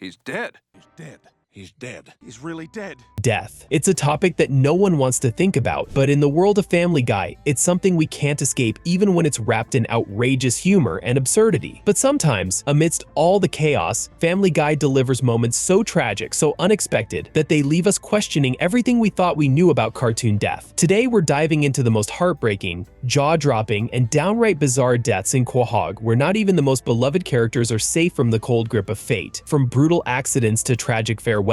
He's dead. He's dead. He's dead. He's really dead. Death. It's a topic that no one wants to think about, but in the world of Family Guy, it's something we can't escape even when it's wrapped in outrageous humor and absurdity. But sometimes, amidst all the chaos, Family Guy delivers moments so tragic, so unexpected, that they leave us questioning everything we thought we knew about cartoon death. Today, we're diving into the most heartbreaking, jaw-dropping, and downright bizarre deaths in Quahog, where not even the most beloved characters are safe from the cold grip of fate. From brutal accidents to tragic farewells,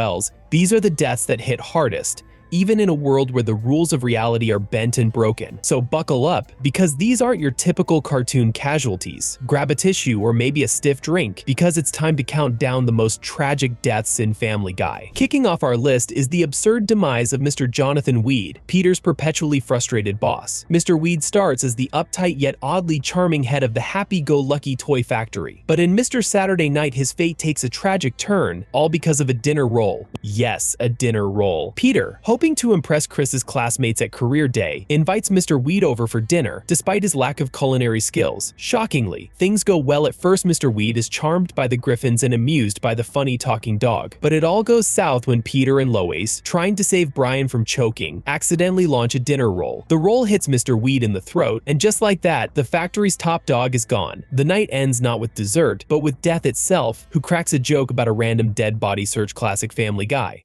these are the deaths that hit hardest, even in a world where the rules of reality are bent and broken. So buckle up, because these aren't your typical cartoon casualties. Grab a tissue or maybe a stiff drink, because it's time to count down the most tragic deaths in Family Guy. Kicking off our list is the absurd demise of Mr. Jonathan Weed, Peter's perpetually frustrated boss. Mr. Weed starts as the uptight yet oddly charming head of the happy-go-lucky toy factory. But in Mr. Saturday Night, his fate takes a tragic turn, all because of a dinner roll. Yes, a dinner roll. Peter, hoping to impress Chris's classmates at career day, invites Mr. Weed over for dinner, despite his lack of culinary skills. Shockingly, things go well at first. Mr. Weed is charmed by the Griffins and amused by the funny talking dog. But it all goes south when Peter and Lois, trying to save Brian from choking, accidentally launch a dinner roll. The roll hits Mr. Weed in the throat, and just like that, the factory's top dog is gone. The night ends not with dessert, but with death itself, who cracks a joke about a random dead body search classic Family Guy.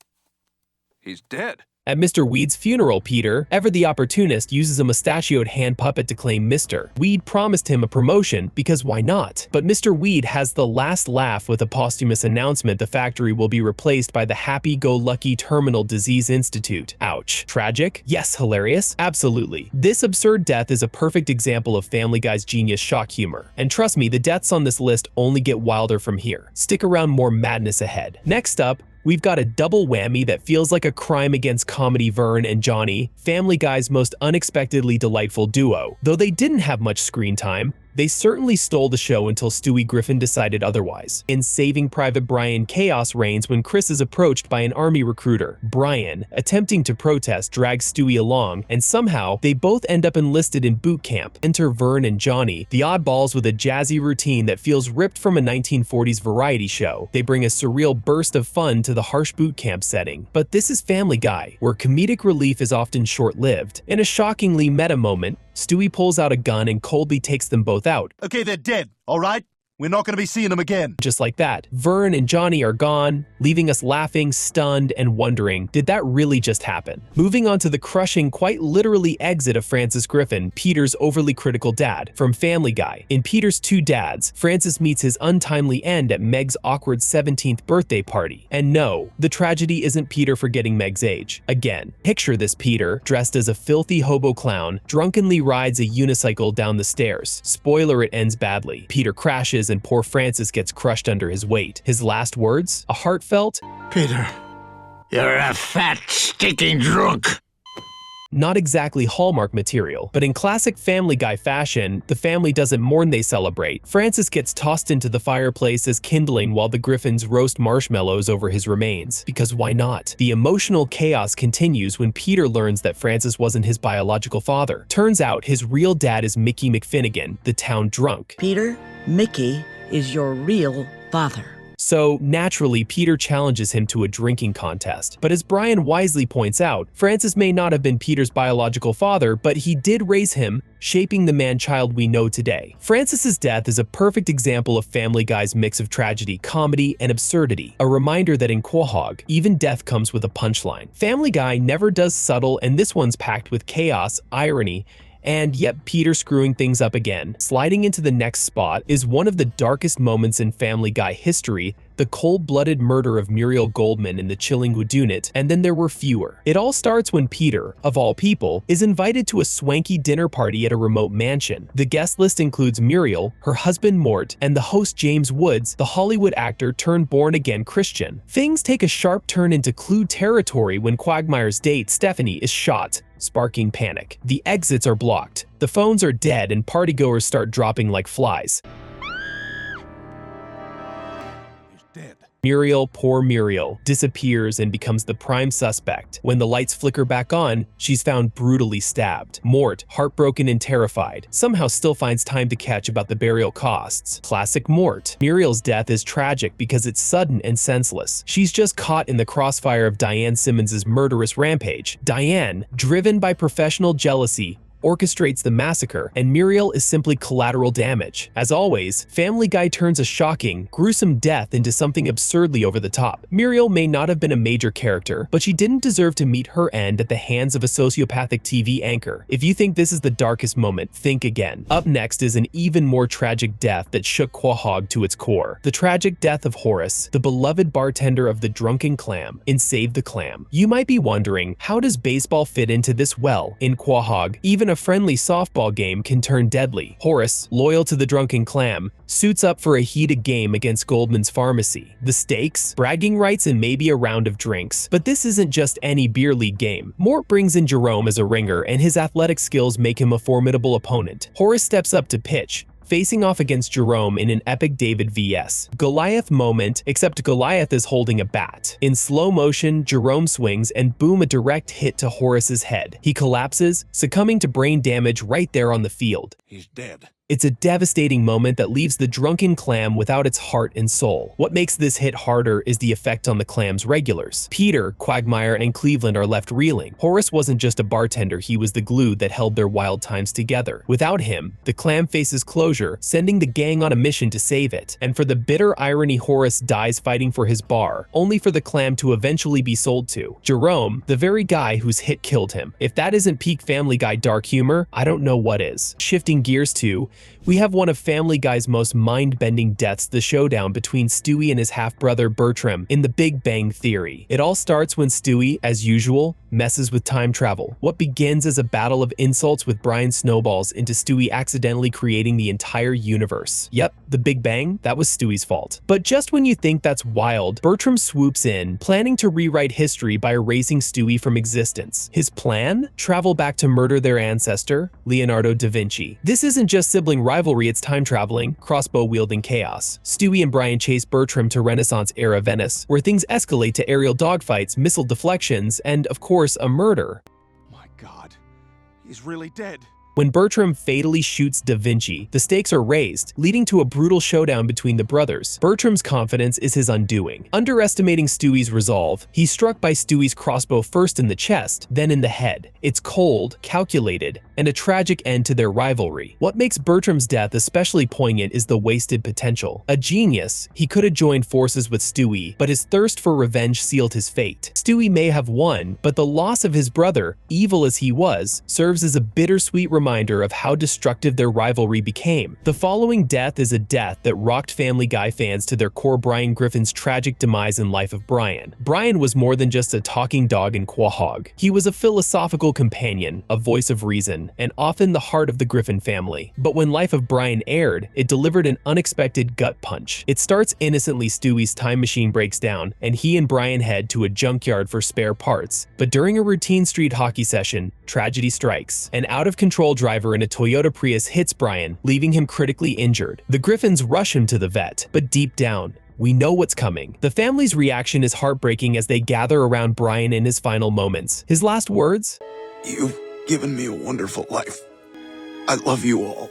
He's dead. At Mr. Weed's funeral, Peter, ever the opportunist, uses a mustachioed hand puppet to claim Mr. Weed promised him a promotion, because why not? But Mr. Weed has the last laugh with a posthumous announcement the factory will be replaced by the Happy-Go-Lucky Terminal Disease Institute. Ouch. Tragic? Yes. Hilarious? Absolutely. This absurd death is a perfect example of Family Guy's genius shock humor. And trust me, the deaths on this list only get wilder from here. Stick around, more madness ahead. Next up, we've got a double whammy that feels like a crime against comedy. Vern and Johnny, Family Guy's most unexpectedly delightful duo. Though they didn't have much screen time, they certainly stole the show until Stewie Griffin decided otherwise. In Saving Private Brian, chaos reigns when Chris is approached by an army recruiter. Brian, attempting to protest, drags Stewie along, and somehow they both end up enlisted in boot camp. Enter Vern and Johnny, the oddballs with a jazzy routine that feels ripped from a 1940s variety show. They bring a surreal burst of fun to the harsh boot camp setting. But this is Family Guy, where comedic relief is often short-lived. In a shockingly meta moment, Stewie pulls out a gun and coldly takes them both out. Okay, they're dead, all right? We're not going to be seeing them again. Just like that, Vern and Johnny are gone, leaving us laughing, stunned, and wondering, did that really just happen? Moving on to the crushing, quite literally exit of Francis Griffin, Peter's overly critical dad, from Family Guy. In Peter's Two Dads, Francis meets his untimely end at Meg's awkward 17th birthday party. And no, the tragedy isn't Peter forgetting Meg's age. Again, picture this Peter, dressed as a filthy hobo clown, drunkenly rides a unicycle down the stairs. Spoiler, it ends badly. Peter crashes and poor Francis gets crushed under his weight. His last words? A heartfelt, "Peter, you're a fat, stinking drunk." Not exactly Hallmark material, but in classic Family Guy fashion, the family doesn't mourn, they celebrate. Francis gets tossed into the fireplace as kindling while the Griffins roast marshmallows over his remains. Because why not? The emotional chaos continues when Peter learns that Francis wasn't his biological father. Turns out his real dad is Mickey McFinnigan, the town drunk. Peter, Mickey is your real father. So, naturally, Peter challenges him to a drinking contest. But as Brian wisely points out, Francis may not have been Peter's biological father, but he did raise him, shaping the man-child we know today. Francis's death is a perfect example of Family Guy's mix of tragedy, comedy, and absurdity. A reminder that in Quahog, even death comes with a punchline. Family Guy never does subtle, and this one's packed with chaos, irony, and yet Peter screwing things up again. Sliding into the next spot is one of the darkest moments in Family Guy history, the cold-blooded murder of Muriel Goldman in the chilling whodunit, and then there were fewer. It all starts when Peter, of all people, is invited to a swanky dinner party at a remote mansion. The guest list includes Muriel, her husband Mort, and the host James Woods, the Hollywood actor turned born-again Christian. Things take a sharp turn into Clue territory when Quagmire's date, Stephanie, is shot, sparking panic. The exits are blocked, the phones are dead, and partygoers start dropping like flies. Muriel, poor Muriel, disappears and becomes the prime suspect. When the lights flicker back on, she's found brutally stabbed. Mort, heartbroken and terrified, somehow still finds time to catch about the burial costs. Classic Mort. Muriel's death is tragic because it's sudden and senseless. She's just caught in the crossfire of Diane Simmons's murderous rampage. Diane, driven by professional jealousy, orchestrates the massacre, and Muriel is simply collateral damage. As always, Family Guy turns a shocking, gruesome death into something absurdly over the top. Muriel may not have been a major character, but she didn't deserve to meet her end at the hands of a sociopathic TV anchor. If you think this is the darkest moment, think again. Up next is an even more tragic death that shook Quahog to its core. The tragic death of Horace, the beloved bartender of the Drunken Clam in Save the Clam. You might be wondering, how does baseball fit into this? Well, in Quahog, even a friendly softball game can turn deadly. Horace, loyal to the Drunken Clam, suits up for a heated game against Goldman's Pharmacy. The stakes, bragging rights, and maybe a round of drinks. But this isn't just any beer league game. Mort brings in Jerome as a ringer, and his athletic skills make him a formidable opponent. Horace steps up to pitch, facing off against Jerome in an epic David vs. Goliath moment, except Goliath is holding a bat. In slow motion, Jerome swings and boom, a direct hit to Horace's head. He collapses, succumbing to brain damage right there on the field. He's dead. It's a devastating moment that leaves the Drunken Clam without its heart and soul. What makes this hit harder is the effect on the Clam's regulars. Peter, Quagmire, and Cleveland are left reeling. Horace wasn't just a bartender, he was the glue that held their wild times together. Without him, the Clam faces closure, sending the gang on a mission to save it. And for the bitter irony, Horace dies fighting for his bar, only for the Clam to eventually be sold to Jerome, the very guy whose hit killed him. If that isn't peak Family Guy dark humor, I don't know what is. Shifting gears to, we have one of Family Guy's most mind-bending deaths, the showdown between Stewie and his half-brother Bertram in The Big Bang Theory. It all starts when Stewie, as usual, messes with time travel. What begins as a battle of insults with Brian snowballs into Stewie accidentally creating the entire universe. Yep, the Big Bang, that was Stewie's fault. But just when you think that's wild, Bertram swoops in, planning to rewrite history by erasing Stewie from existence. His plan? Travel back to murder their ancestor, Leonardo da Vinci. This isn't just sibling rivalry, it's time traveling, crossbow-wielding chaos. Stewie and Brian chase Bertram to Renaissance-era Venice, where things escalate to aerial dogfights, missile deflections, and, of course, a murder. My God, he's really dead. When Bertram fatally shoots Da Vinci, the stakes are raised, leading to a brutal showdown between the brothers. Bertram's confidence is his undoing. Underestimating Stewie's resolve, he's struck by Stewie's crossbow first in the chest, then in the head. It's cold, calculated, and a tragic end to their rivalry. What makes Bertram's death especially poignant is the wasted potential. A genius, he could have joined forces with Stewie, but his thirst for revenge sealed his fate. Stewie may have won, but the loss of his brother, evil as he was, serves as a bittersweet reminder of how destructive their rivalry became. The following death is a death that rocked Family Guy fans to their core. Brian Griffin's tragic demise in Life of Brian. Brian was more than just a talking dog in Quahog. He was a philosophical companion, a voice of reason, and often the heart of the Griffin family. But when Life of Brian aired, it delivered an unexpected gut punch. It starts innocently. Stewie's time machine breaks down, and he and Brian head to a junkyard for spare parts. But during a routine street hockey session, tragedy strikes. An out-of-control driver in a Toyota Prius hits Brian, leaving him critically injured. The Griffins rush him to the vet, but deep down, we know what's coming. The family's reaction is heartbreaking as they gather around Brian in his final moments. His last words? You've given me a wonderful life. I love you all.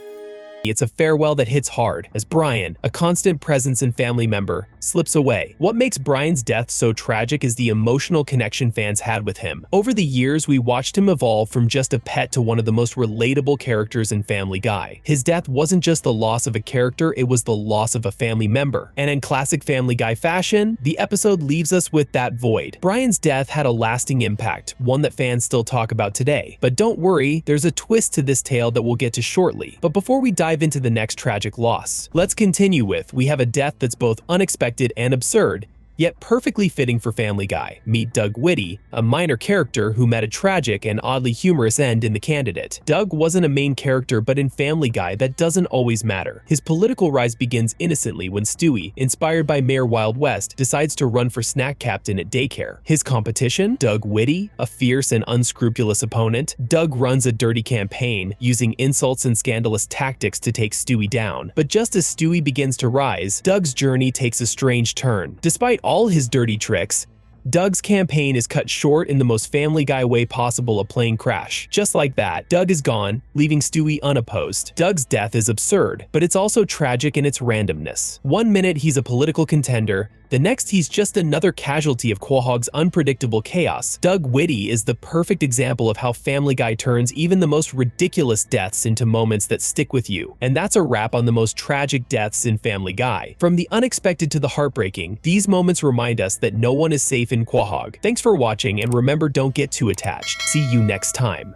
It's a farewell that hits hard as Brian, a constant presence and family member, slips away. What makes Brian's death so tragic is the emotional connection fans had with him. Over the years, we watched him evolve from just a pet to one of the most relatable characters in Family Guy. His death wasn't just the loss of a character, it was the loss of a family member. And in classic Family Guy fashion, the episode leaves us with that void. Brian's death had a lasting impact, one that fans still talk about today. But don't worry, there's a twist to this tale that we'll get to shortly. But before we dive into the next tragic loss, let's continue with, we have a death that's both unexpected and absurd, yet perfectly fitting for Family Guy. Meet Doug Whitty, a minor character who met a tragic and oddly humorous end in The Candidate. Doug wasn't a main character, but in Family Guy, that doesn't always matter. His political rise begins innocently when Stewie, inspired by Mayor Wild West, decides to run for snack captain at daycare. His competition? Doug Whitty, a fierce and unscrupulous opponent. Doug runs a dirty campaign, using insults and scandalous tactics to take Stewie down. But just as Stewie begins to rise, Doug's journey takes a strange turn. Despite all his dirty tricks, Doug's campaign is cut short in the most Family Guy way possible: a plane crash. Just like that, Doug is gone, leaving Stewie unopposed. Doug's death is absurd, but it's also tragic in its randomness. One minute he's a political contender, the next he's just another casualty of Quahog's unpredictable chaos. Doug Whitty is the perfect example of how Family Guy turns even the most ridiculous deaths into moments that stick with you. And that's a wrap on the most tragic deaths in Family Guy. From the unexpected to the heartbreaking, these moments remind us that no one is safe in Quahog. Thanks for watching, and remember, don't get too attached. See you next time.